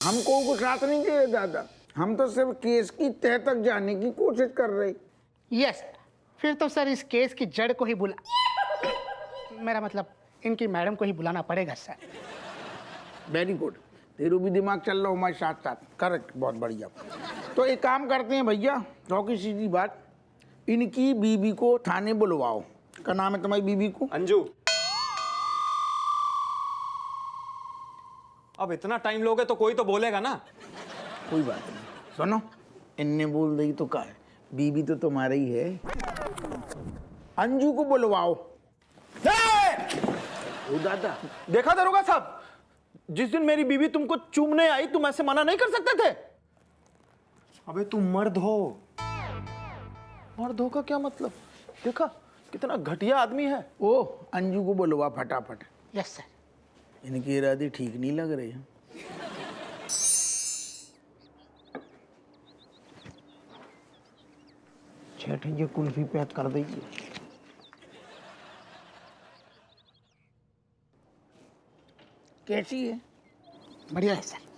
हमको कुछ रात नहीं चाहिए दादा, हम तो सिर्फ केस की तह तक जाने की कोशिश कर रहे। यस, फिर तो सर इस केस की जड़ को ही मेरा मतलब इनकी मैडम को ही बुलाना पड़ेगा सर। वेरी गुड, तेरू भी दिमाग चल रहा हमारे साथ साथ। करेक्ट, बहुत बढ़िया। तो एक काम करते हैं भैया, चौकी सीधी बात, इनकी बीबी को थाने बुलवाओ। क्या नाम है तुम्हारी बीबी को? अंजू। अब इतना टाइम लोगे तो कोई तो बोलेगा ना। कोई बात नहीं, सुनो, इनने बोल दी तो क्या है, बीबी तो तुम्हारा ही है। अंजू को बुलवाओ। ओ दादा, देखा दरोगा साहब, जिस दिन मेरी बीवी तुमको चूमने आई तुम ऐसे मना नहीं कर सकते थे। अबे तुम मर्द हो। मर्द हो का क्या मतलब? देखा कितना घटिया आदमी है। ओ अंजू को बुलवा फटाफट। Yes sir. इनके इरादे ठीक नहीं लग रहे हैं। सेठ ये कुल्फी पैक कर दीजिए। कैसी है? बढ़िया है सर।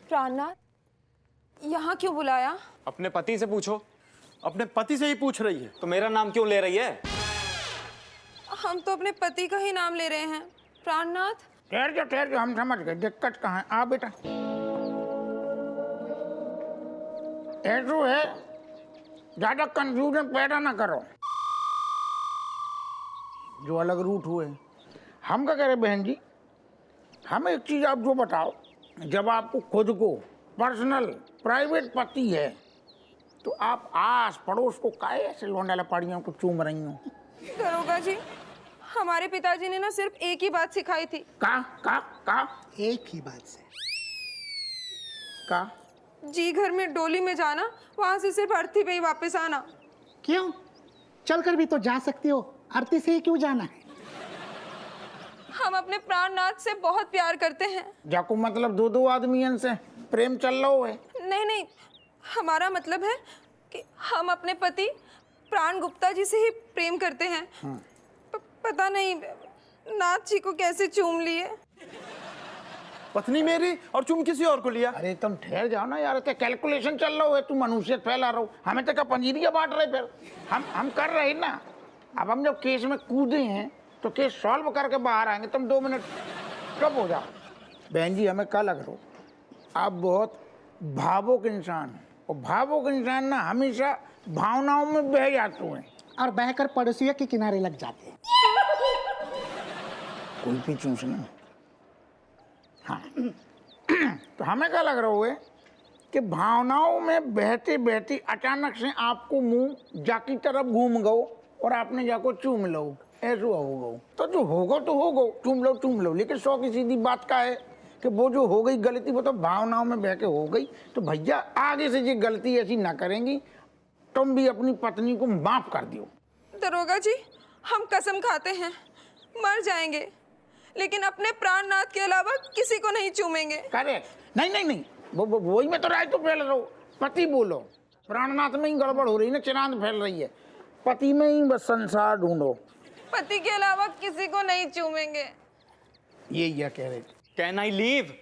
प्राणनाथ, यहाँ क्यों बुलाया? अपने पति से पूछो। अपने पति से ही पूछ रही है। तो मेरा नाम क्यों ले रही है? हम तो अपने पति का ही नाम ले रहे हैं। प्राणनाथ, ठहर जाओ, हम समझ गए दिक्कत कहाँ है। आ बेटा, ऐसो है, ज्यादा कंफ्यूजन पैदा ना करो। जो अलग रूट हुए, हम क्या कह रहे बहन जी, हमें एक चीज आप जो बताओ, जब आपको खुद को पर्सनल प्राइवेट पति है तो आप आस पड़ोस को काहे ऐसे लौंडा लपाड़ियों को चूम रही हो? दरोगा जी, हमारे पिताजी ने ना सिर्फ एक ही बात सिखाई थी। का एक ही बात से। का जी घर में डोली में जाना, वहां से सिर्फ अर्थी पे ही वापस आना। क्यों? चलकर भी तो जा सकती हो, आरती से ही क्यों जाना है? हम अपने प्राणनाथ से बहुत प्यार करते हैं। जाको मतलब दो आदमियन से प्रेम चल रहा है? नहीं, हमारा मतलब है कि हम अपने पति प्राण गुप्ता जी से ही प्रेम करते हैं। पता नहीं नाथ जी को कैसे चूम लिए। पत्नी मेरी और चूम किसी और को लिया। अरे तुम ठहर जाओ ना यार, कैलकुलेशन चल रहा है, तुम मनुष्य फैला रहो, हमें तो क्या पंजीरिया बांट रहे। फिर हम कर रहे हैं ना। अब हम जब केस में कूदे हैं तो केस सॉल्व करके बाहर आएंगे। तुम 2 मिनट चुप हो जाओ। बहन जी, हमें क्या लग रहा हो, आप बहुत भावुक इंसान हो, और भावुक इंसान ना हमेशा भावनाओं में बह जाते हैं और बहकर पड़ोसियों के किनारे लग जाते हैं। कुल्फी चूसना। हाँ तो हमें क्या लग रहा है कि भावनाओं में बहते बहते अचानक से आपको मुंह जाकी तरफ घूम गो और आपने जाको चूम लो, ऐसा होगा। तो जो होगा तो होगा, चूम लो। लेकिन 100 की सीधी बात का है कि वो जो हो गई गलती वो तो भावनाओं में बह के हो गई। तो भैया आगे से ये गलती ऐसी ना करेंगी, तुम भी अपनी पत्नी को माफ कर दियो। दरोगा जी, हम कसम खाते हैं मर जाएंगे लेकिन अपने प्राणनाथ के अलावा किसी को नहीं चूमेंगे। करेक्ट। नहीं, वो वही में तो राय तो फैल रहा हो। पति बोलो, प्राणनाथ में ही गड़बड़ हो रही है ना, चिरांद फैल रही है। पति में ही बस संसार ढूंढो। पति के अलावा किसी को नहीं चूमेंगे। ये कह रहे। Can I leave?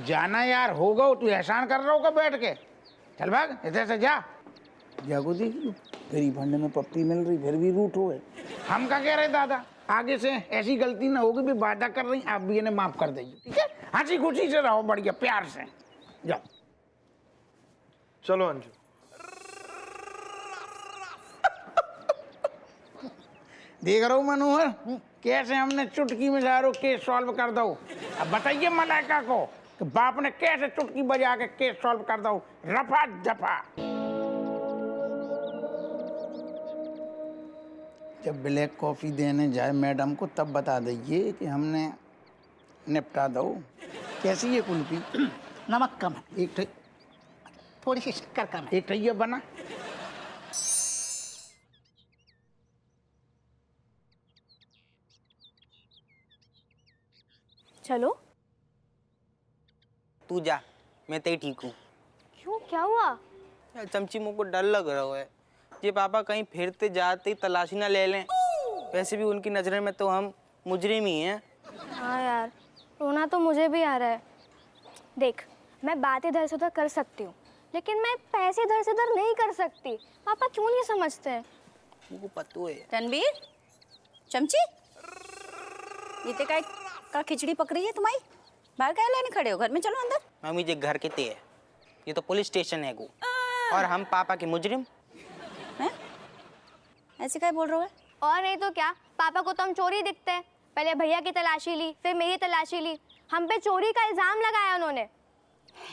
जाना यार, होगा तू एहसान कर रहा होगा बैठ के। चल भाग, ऐसे से जा। जागो देख लो, तेरी फंड में पप्पी मिल रही फिर भी रूठ हुए। हम क्या कह रहे दादा, आगे से ऐसी गलती ना होगी। भी वादा कर रही, आप भी इन्हें माफ कर दीजिए, ठीक है? हंसी खुशी से रहो, बढ़िया प्यार से जाओ। चलो अंजू। देख रहा हूँ मनोहर, कैसे हमने चुटकी में सारों केस सॉल्व कर दो। अब बताइए मलाइका को कि बाप ने कैसे चुटकी बजा के केस सॉल्व कर दो, रफा दफा। जब ब्लैक कॉफी देने जाए मैडम को तब बता दीजिए कि हमने निपटा दो। कैसी है कुल्फी? नमक कम है, एक थोड़ी सी शक्कर कम है। एक ठैया बना। चलो। तू जा, मैं तो ठीक हूँ। क्यों, क्या हुआ? यार चमची मुझको डर लग रहा है। ये पापा कहीं फिरते जाते ही तलाशी ना ले लें। वैसे भी उनकी नजर में तो हम मुजरिम ही हैं। हाँ यार, रोना तो मुझे भी आ रहा है। देख, मैं बात इधर से उधर कर सकती हूँ, लेकिन मैं पैसे इधर से उधर नहीं कर सकती। पापा क्यों नहीं समझते हैं? मुझको पता है। रणबीर, चमची, ये ते काय का खिचड़ी पक रही है तुम्हारी? बाहर क्या लेने खड़े हो? घर में चलो अंदर। मम्मी जी घर के ते है, ये तो पुलिस स्टेशन है गो। और हम पापा के मुजरिम। हैं? ऐसे काय बोल रहे हो? और नहीं तो क्या, पापा को तो हम चोरी दिखते हैं। पहले भैया की तलाशी ली, फिर मेरी तलाशी ली। हम पे चोरी का इल्जाम लगाया उन्होंने।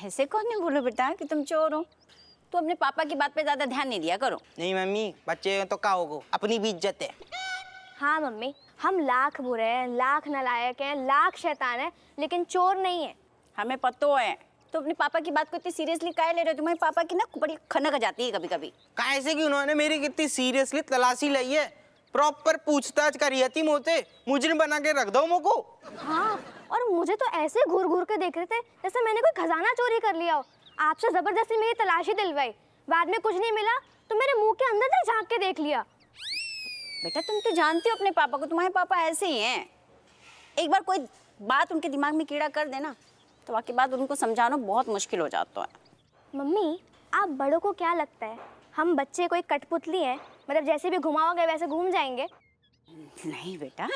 ऐसे कौन नहीं बोलो बेटा कि तुम चोर हो? तो अपने पापा की बात पे ज्यादा ध्यान नहीं दिया करो। नहीं मम्मी, बच्चे तो का होगो, अपनी भी इज्जत है। हाँ मम्मी, हम लाख बुरे हैं, लाख नालायक हैं, लाख शैतान हैं, लेकिन चोर नहीं है। हमें पतो है। तो अपने पापा की बात को इतनी सीरियसली काहे ले रहे हो? तुम्हारे पापा की ना बड़ी खनक जाती है कभी कभी। कैसे कि उन्होंने मेरी कितनी सीरियसली तलाशी ली है, प्रॉपर पूछताछ करी थी मुझसे। मुजरिम बना के रख दो मुझको। हाँ, और मुझे तो ऐसे घूर घूर के देख रहे थे जैसे मैंने कोई खजाना चोरी कर लिया हो। आपसे जबरदस्ती मेरी तलाशी दिलवाई, बाद में कुछ नहीं मिला तो मेरे मुंह के अंदर तक झांक के देख लिया। बेटा तुम तो जानती हो अपने पापा को, तुम्हारे पापा ऐसे ही हैं। एक बार कोई बात उनके दिमाग में कीड़ा कर देना तो बाकी बात उनको समझाना बहुत मुश्किल हो जाता है। मम्मी, आप बड़ों को क्या लगता है हम बच्चे कोई कठपुतली हैं? मतलब जैसे भी घुमाओगे वैसे घूम जाएंगे? नहीं बेटा।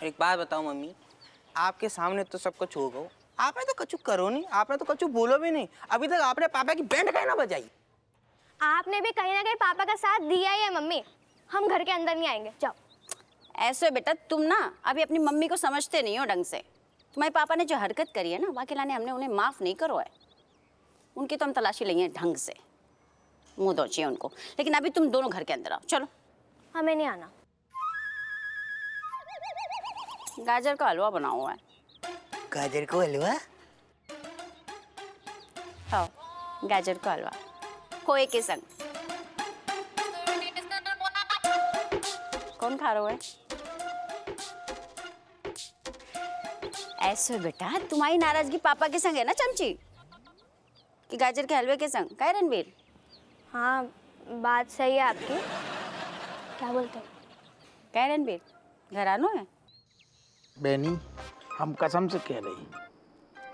एक बात बताओ मम्मी, आपके सामने तो सब कुछ होगा, आपने तो कछु करो नहीं, आपने तो कछु बोलो भी नहीं। अभी तक आपने पापा की बैंड कहना बजाई। आपने भी कहीं ना कहीं पापा का साथ दिया ही है। मम्मी, हम घर के अंदर नहीं आएंगे, जाओ। ऐसे बेटा तुम ना अभी अपनी मम्मी को समझते नहीं हो ढंग से। तुम्हारे पापा ने जो हरकत करी है ना, वाकई लाने हमने उन्हें माफ़ नहीं करो है। उनकी तो हम तलाशी लेंगे ढंग से, मुँह दौचिए उनको। लेकिन अभी तुम दोनों घर के अंदर आओ, चलो। हमें नहीं आना। गाजर का हलवा बना हुआ है। गाजर को हलवा? हाँ, गाजर का हलवा खोए के संग। कौन खा रहा है? ऐसे बेटा तुम्हारी नाराजगी पापा के संग है ना चमची, कि गाजर के हलवे के संग? क्या रणबीर? हाँ, बात सही है आपकी। क्या बोलते हो? क्या रणबीर, घर आना है? बेनी, हम कसम से कह रही,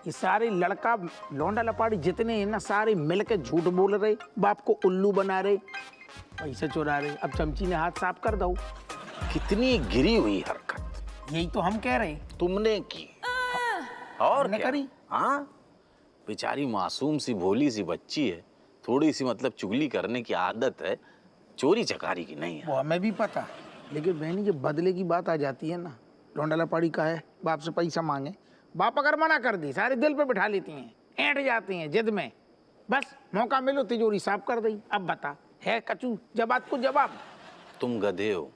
ये सारे लड़का लौंडा लपाड़ी जितने हैं ना, सारे मिलके झूठ बोल रहे, बाप को उल्लू बना रहे, पैसे चुरा रहे। अब चमची ने हाथ साफ कर दो। कितनी गिरी हुई हरकत यही तो हम कह रहे, तुमने की। और हमने क्या? करी। हाँ, बेचारी मासूम सी भोली सी बच्ची है, थोड़ी सी मतलब चुगली करने की आदत है, चोरी चकारी की नहीं है। वो हमें भी पता, लेकिन बहनी जब बदले की बात आ जाती है ना, लौंडा लपाड़ी का है, बाप से पैसा मांगे, बाप अगर मना कर दी सारे दिल पे बिठा लेती हैं, ऐंठ जाती हैं जिद में। बस मौका मिलो तिजोरी साफ कर दी। अब बता, है कचू जवाब को जवाब? तुम गधे हो।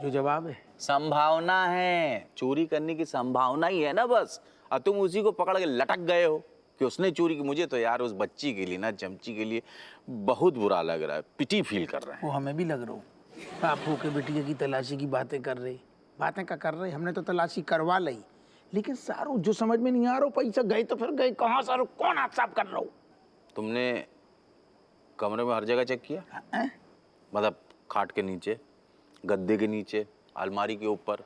जो जवाब है संभावना है, चोरी करने की संभावना ही है ना बस, और तुम उसी को पकड़ के लटक गए हो कि उसने चोरी की। मुझे तो यार उस बच्ची के लिए ना, चमची के लिए बहुत बुरा लग रहा है, पिटी फील कर रहा है। वो हमें भी लग रहा हो। बाप हो के बिटिया की तलाशी की बातें कर रहे, बातें क्या कर रहे, हमने तो तलाशी करवा ली, लेकिन सारू जो समझ में नहीं आ रहा, पैसा गए तो फिर गए कहाँ, सारू कौन हाथ साफ कर रहा हो? तुमने कमरे में हर जगह चेक किया? मतलब खाट के नीचे, गद्दे के नीचे, अलमारी के ऊपर,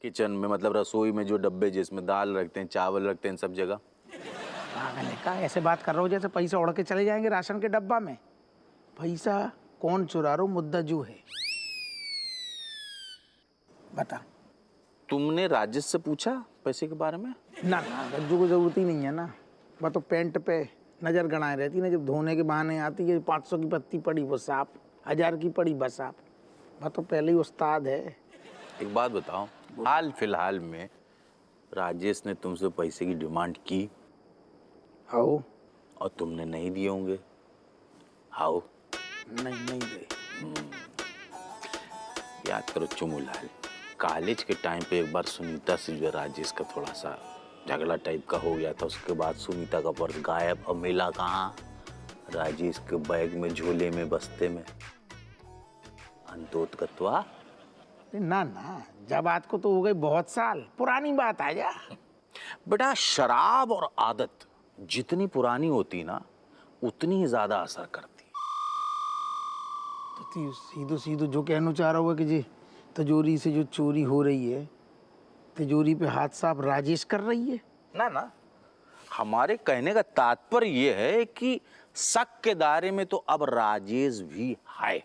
किचन में, मतलब रसोई में जो डब्बे जिसमें दाल रखते हैं, चावल रखते हैं, सब जगह? पागल है का? ऐसे बात कर रहा हो जैसे पैसा उड़ के चले जाएंगे राशन के डब्बा में। पैसा कौन चुरा रहा हो, मुद्दा जो है बता। तुमने राजेश से पूछा पैसे के बारे में? ना ना, गज्जू को जरूरत ही नहीं है ना, वह तो पेंट पे नजर गणाए रहती ना, जब धोने के बहाने आती है। 500 की पत्ती पड़ी वो साफ, 1000 की पड़ी बस साफ, वह तो पहले ही उस्ताद है। एक बात बताओ, हाल फिलहाल में राजेश ने तुमसे पैसे की डिमांड की? आओ। और तुमने नहीं दिए होंगे? आओ। नहीं दे। याद करो चुमुलाल, कॉलेज के टाइम पे एक बार सुनीता से जो राजेश का थोड़ा सा झगड़ा टाइप का हो गया था। उसके बाद सुनीता का पर्स गायब, अब मिला कहाँ? राजेश के बैग में, झोले में, बस्ते में। अंतोत कत्वा? ना ना, जब बात को तो हो गई बहुत साल, पुरानी बात आ जा। बेटा शराब और आदत जितनी पुरानी होती ना, उतनी ही ज्यादा असर करती है। तो सीधो सीधो जो कहना चाह रहा हुआ कि जी तिजोरी से जो चोरी हो रही है, तिजोरी पे हाथ साफ राजेश कर रही है। ना हमारे कहने का तात्पर्य ये है कि शक के दायरे में तो अब राजेश भी है।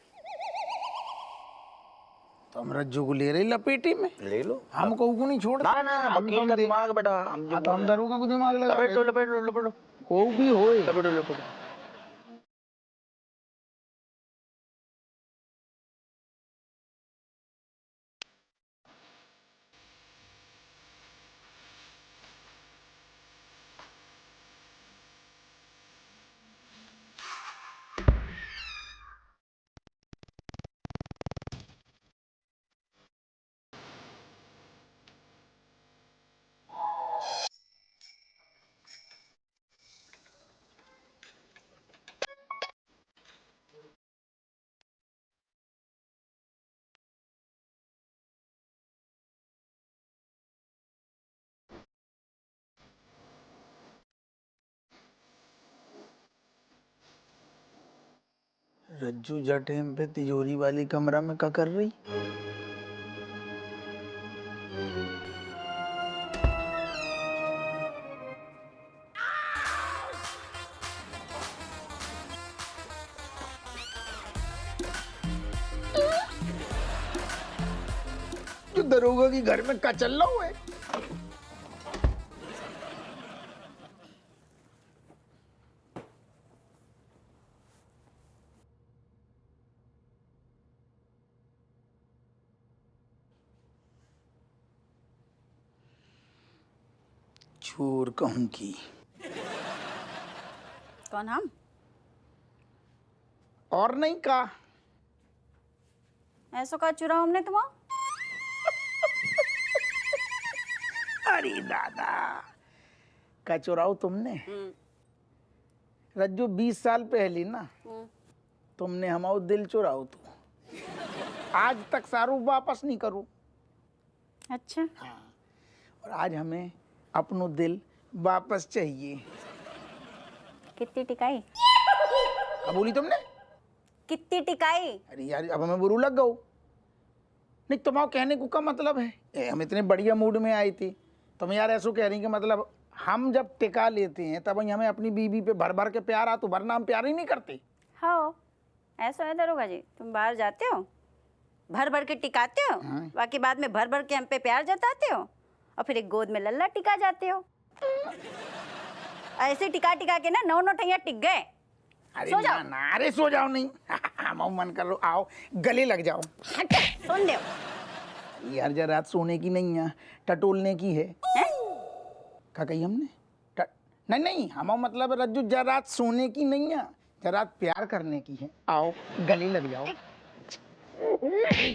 तो हम रज्जू को ले रहे लपेटे में। ले लो। हम को नहीं छोड़ ना वकील का दिमाग बेटा, हम दरोगा को दिमाग लगा लपेटो। को भी होए। लपेटो। रज्जू जटेम पे तिजोरी वाली कमरा में क्या कर रही? जो दरोगा की घर में क्या चल रहा हुआ है? चोर कहूं की कौन हम? और नहीं का ऐसा का चुरा हमने तुम्हारा? अरे दादा का चुराओ तुमने? रज्जू 20 साल पहले ना तुमने हमारा दिल चुराओ तो आज तक सारू वापस नहीं करूं। अच्छा। और आज हमें अपनो दिल वापस चाहिए। कितनी टिकाई? अब बोली तुमने? कितनी टिकाई? अरे यार अब हमें बुरू लग गओ। नहीं तुम्हारा कहने को क्या मतलब है? हम इतने बढ़िया मूड में आई थी, तुम यार ऐसा कह रही कि मतलब हम जब टिका लेते हैं तब हमें अपनी बीवी पे भर भर के प्यार आ, तो वरना हम प्यार ही नहीं करते। हाँ ऐसा है दरोगा जी, तुम बाहर जाते हो, भर भर के टिकाते हो, बाकी बाद में भर भर के हम पे प्यार जताते हो और फिर एक गोद में लल्ला टिका जाते हो। ऐसे टिका टिका के ना 9 नौटैया टिक गए। अरे सो जाओ। ना अरे सो जाओ नहीं। हम मन कर लो, आओ गले लग जाओ। सुन दो यार जरा रात सोने की नहीं है, टटोलने की है। हैं? क्या कही हमने? नहीं हम मतलब रज्जू जरा रात सोने की नहीं है, जरा रात प्यार करने की है। आओ गले लग जाओ।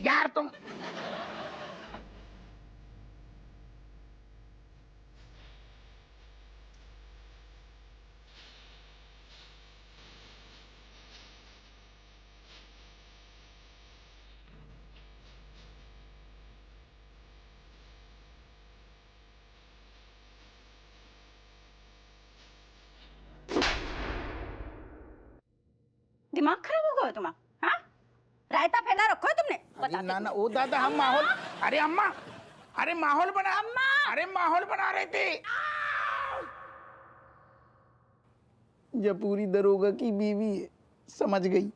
यार तुम दिमाग खराब हो गया तुम्हारा? हाँ रायता फैला रखो है तुमने। अरे ना ओ दादा हम माहौल, अरे अम्मा, अरे माहौल बना, अम्मा अरे माहौल बना रहे थे। जब पूरी दरोगा की बीवी है, समझ गई।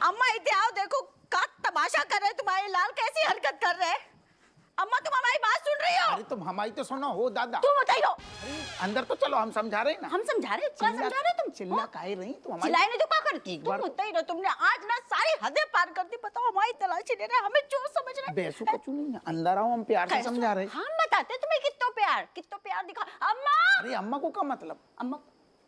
अम्मा इधर आओ, देखो का तमाशा कर रहे तुम्हारे लाल, कैसी हरकत कर रहे हैं। अम्मा तुम हमारी बात सुन रही हो? अरे तुम हमारी तो सुनो हो दादा। तुम बताइयो। अंदर तो चलो, हम समझा रहे हैं ना। हम समझा रहे, क्या समझा रहे तुम? चिल्ला काहे रही तुम हमारी? चिल्लाए नहीं तो क्या करती? एक तुम बार- होता ही रहो, तुमने आज ना सारी हदें पार कर दी। बताओ हमारी तलाशी ले रहे हैं, हमें चोर समझ रहे हैं। बेसु कुछ नहीं है, अंदर आओ, हम प्यार से समझा रहे। हम बताते तुम्हें कितना प्यार दिखा। अम्मा अरे अम्मा को क्या मतलब? अम्मा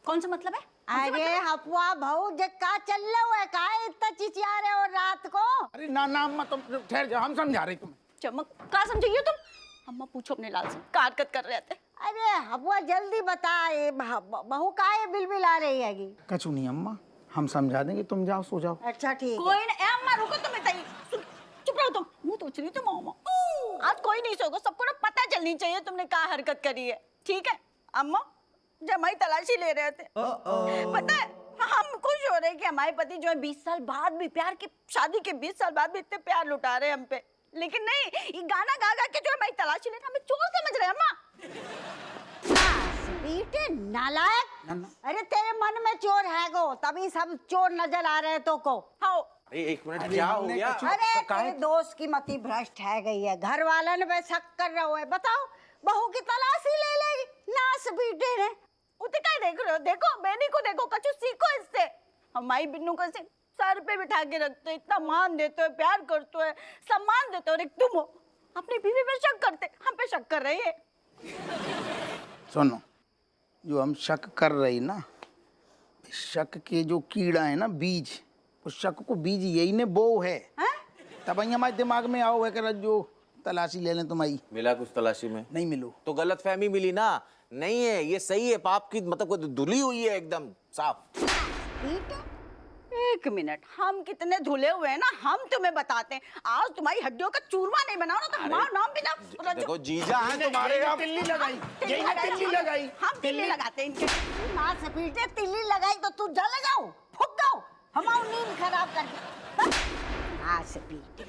कौन सा मतलब है? अरे हपुआ भाऊ जे का चल रहा है, का इतना चिचिया रहे हो रात को? अरे ना अम्मा तुम ठहर जाओ, हम समझा रहे तुम्हें। चमक का समझिए तुम? अम्मा पूछो अपने लाल से क्या हरकत कर रहे थे। अरे हपुआ जल्दी बता, ये बहू का ये बिलबिल आ रही हैगी? कछु नहीं अम्मा, हम समझा देंगे, तुम जाओ सो जाओ। अच्छा ठीक है। कोई नहीं। अम्मा रुको, तुम बताइए। चुप रहो तुम, मुंह तो उछली तुम। अम्मा आज कोई नहीं सोगा, सबको ना पता चलनी चाहिए तुमने क्या हरकत करी है। ठीक है अम्मा, जब हमारी तलाशी ले रहे थे। पता है हम खुश हो रहे हैं कि हमारे पति जो है 20 साल बाद भी प्यार की शादी के 20 साल बाद भी इतने प्यार लुटा रहे हैं हम पे, लेकिन नहीं, ये गाना गा गा के जो हमारी तलाशी ले रहे हैं, हमें चोर समझ रहे हैं अम्मा। बेटे नालायक, अरे तेरे मन में चोर है गो, तभी सब चोर नजर आ रहे हैं तो को। हाँ एक मिनट, क्या हो गया? अरे तेरे दोस्त की मति भ्रष्ट है गई है, घर वाले पे शक कर रहे हो। बताओ, बहू की तलाशी ले लेगी नास बेटे ने। उते क्या देख रहे हो? देखो बेनी को देखो, कछु सीखो इससे। हमारी बिन्नू को ऐसे सर पे बिठा के रखते हो, इतना मान देते हो, प्यार करते हो, सम्मान देते हो, और एक तुम हो अपनी बीवी पे शक करते, हम पे शक कर रही है। सुनो, जो हम शक कर रही ना, शक के जो कीड़ा है ना, बीज, उस शक को बीज यही ने बो है। तब हमारे दिमाग में आओ है कि जो तलाशी ले लें तुम्हारी। मिला कुछ तलाशी में? नहीं मिलो तो गलत फहमी मिली ना। नहीं है, ये सही है, पाप की मतलब को धुली हुई है एकदम साफ। एक मिनट, हम कितने धुले हुए हैं ना, हम तुम्हें बताते हैं। आज तुम्हारी हड्डियों का चूरमा नहीं बनाओ ना तो हमारा नाम भी ना। देखो जीजा हैं तुम्हारे, आप तिल्ली लगाई, यही तिल्ली लगाई। हम तिल्ली लगाते हैं इनके। माँ से पीटे तिल्ली लगाई तो तू जल जाओ, फूक जाओ, हमारी नींद खराब करके। माँ से पीटे।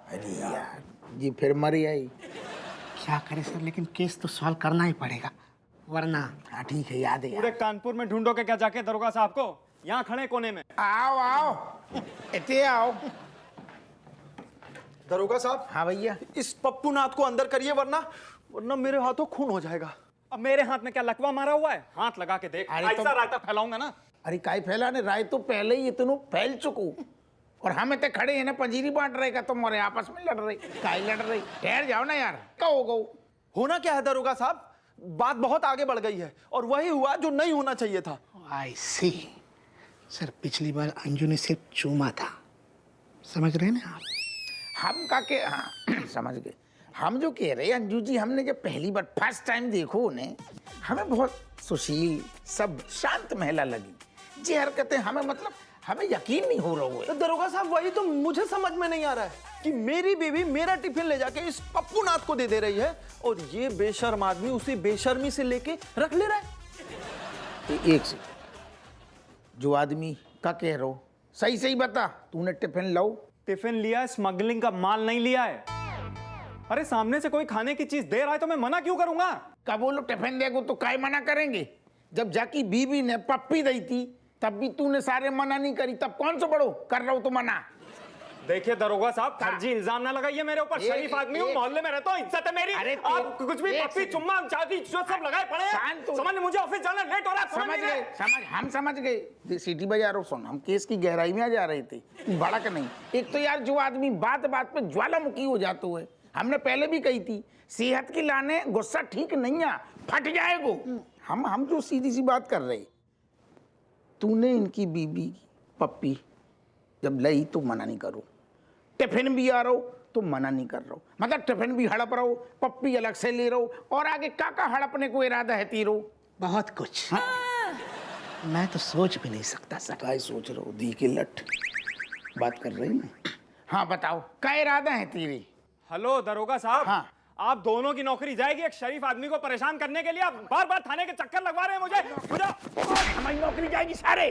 अरे यार, जी फिर मरी आई। क्या करे सर, लेकिन केस तो सॉल्व करना ही पड़ेगा, वरना। हाँ ठीक है, याद है पूरे कानपुर में ढूंढोगे क्या जाके दरोगा साहब को? यहाँ खड़े कोने में। आओ आओ, इतने आओ। दरोगा साहब। हाँ भैया। इस पप्पू नाथ को अंदर करिए, वरना मेरे हाथों खून हो जाएगा। अब मेरे हाथ में क्या लकवा मारा हुआ है? हाथ लगा के देख, ऐसा रायता फैलाऊंगा ना। अरे काय फैलाने, राय तो पहले ही इतनो फैल चुको, और हम इतने खड़े हैं ना, पंजीरी बांट रहे का, तुम और आपस में लड़ रहे, काय लड़ रही? ठहर जाओ ना यार, कहो गो। होना क्या है दरोगा साहब, बात बहुत आगे बढ़ गई है, और वही हुआ जो नहीं होना चाहिए था। आई सी सर, पिछली बार अंजू ने सिर्फ चूमा था, समझ रहे हैं ना आप? हम का के, हाँ समझ गए। हम जो कह रहे हैं अंजू जी, हमने जब पहली बार फर्स्ट टाइम देखो उन्हें, हमें बहुत सुशील, सब शांत महिला लगी। जी हरकतें हमें मतलब हमें यकीन नहीं हो रहा है। तो दरोगा साहब, वही तो मुझे समझ में नहीं आ रहा है कि मेरी बीवी मेरा टिफिन ले जाके इस पप्पू नाथ को दे रही है, और ये बेशर्म आदमी उसे बेशर्मी से लेके रख ले रहा है। एक से जो आदमी का कह रहा हो, सही सही बता, तूने टिफिन लाओ? टिफिन लिया, स्मगलिंग का माल नहीं लिया है। अरे सामने से कोई खाने की चीज दे रहा है तो मैं मना क्यों करूंगा? कब बोलो टिफिन देगो तो काय मना करेंगे? जब जाकी बीबी ने पप्पी दी थी तब भी तूने सारे मना नहीं करी, तब कौन सा बड़ो कर रहा हो तो मना? देखिए दरोगा साहब, फर्जी इल्जाम ना लगाइए मेरे ऊपर। शरीफ आदमी हूँ, मोहल्ले में रहता हूँ, इज्जत है मेरी। अरे आप कुछ भी पप्पी चुम्मा चाटी जो सब लगाए पड़े हैं। समझ, मुझे ऑफिस जाना लेट हो रहा है। समझ गए, हम समझ गए। सीटी बजा रहा हूँ, सुन, हम केस की गहराई में आ जा रहे थे, भड़क नहीं। एक तो यार जो आदमी बात बात पे ज्वालामुखी हो जाते हुए, हमने पहले भी कही थी, सेहत की लाने गुस्सा ठीक नहीं है, फट जाएगो। हम जो सीधी सी बात कर रहे, तूने इनकी बीबी पप्पी जब लई तो मना नहीं करो, टिफिन भी आ रहा हो तो मना नहीं कर रहा हूँ, मतलब टिफिन भी हड़प रहो, पप्पी अलग से ले रहो, और आगे का हड़पने को इरादा है तीरो? बहुत कुछ। मैं तो सोच भी नहीं सकता सर। काय सोच रहे हो? दी के लट बात कर रही ना। हाँ बताओ, क्या इरादा है तेरी? हेलो दरोगा साहब। हाँ। आप दोनों की नौकरी जाएगी एक शरीफ आदमी को परेशान करने के लिए। आप बार बार थाने के चक्कर लगवा रहे हैं मुझे। हमारी नौकरी जाएगी सारे,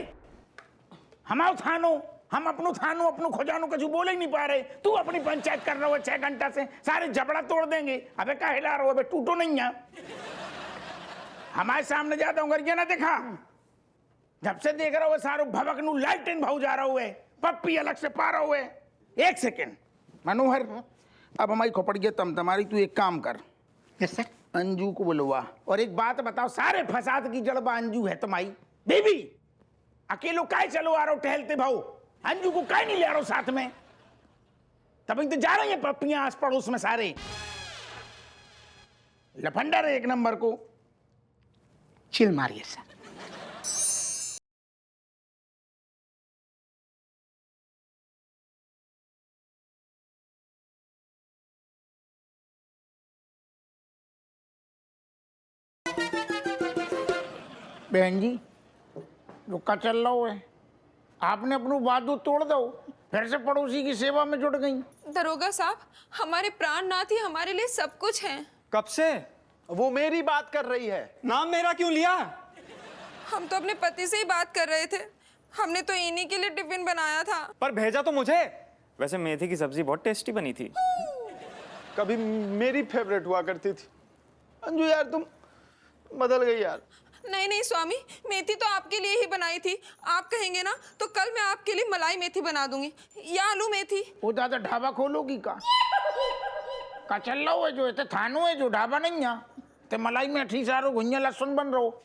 हमारे थानो, हम अपनो थानो अपनो खजानो कछु बोले ही नहीं पा रहे। तू अपनी पंचायत कर रहा हो 6 घंटा से, सारे जबड़ा तोड़ देंगे। अबे क्या हिला रहा हो? अबे टूटो नहीं है, हमारे सामने जाता हूँ करके ना देखा, जब से देख रहा हो सारो भवक नु लालटेन भाव जा रहा हुए, पप्पी अलग से पा रहा हुए। एक सेकेंड मनोहर, अब हमारी खोपड़ी तम तुम्हारी, तू एक काम कर। Yes sir. अंजू को बुलवा, और एक बात बताओ, सारे फसाद की जड़बा अंजू है तुम्हारी बेबी। अकेलो काय चलो आ रहा हो टहलते भाऊ, अंजू को काय नहीं ले रहा हो साथ में? तब तो जा रही है पप्पियां आस पड़ोस में सारे लफंडर है एक नंबर को। चिल मारिए सर। बहन जी रुका चल रहा है, आपने अपनी बात तोड़ दो, फिर से पड़ोसी की सेवा में जुट गई। दरोगा साहब, हमारे प्राणनाथ ही हमारे लिए सब कुछ हैं। कब से? वो मेरी बात कर रही है। नाम मेरा क्यों लिया? हम तो अपने पति से ही बात कर रहे थे। हमने तो इन्हीं के लिए टिफिन बनाया था। पर भेजा तो मुझे। वैसे मेथी की सब्जी बहुत टेस्टी बनी थी। कभी मेरी फेवरेट हुआ करती थी। अंजू यार तुम बदल गई यार। नहीं नहीं स्वामी, मेथी तो आपके लिए ही बनाई थी। आप कहेंगे ना तो कल मैं आपके लिए मलाई मेथी बना दूंगी, या आलू मेथी। वो दादा ढाबा खोलोगी का चल रहा है जो, थानू है जो ढाबा नहीं है, ते मलाई में अठी सारो घुइया लहसुन बन रहो।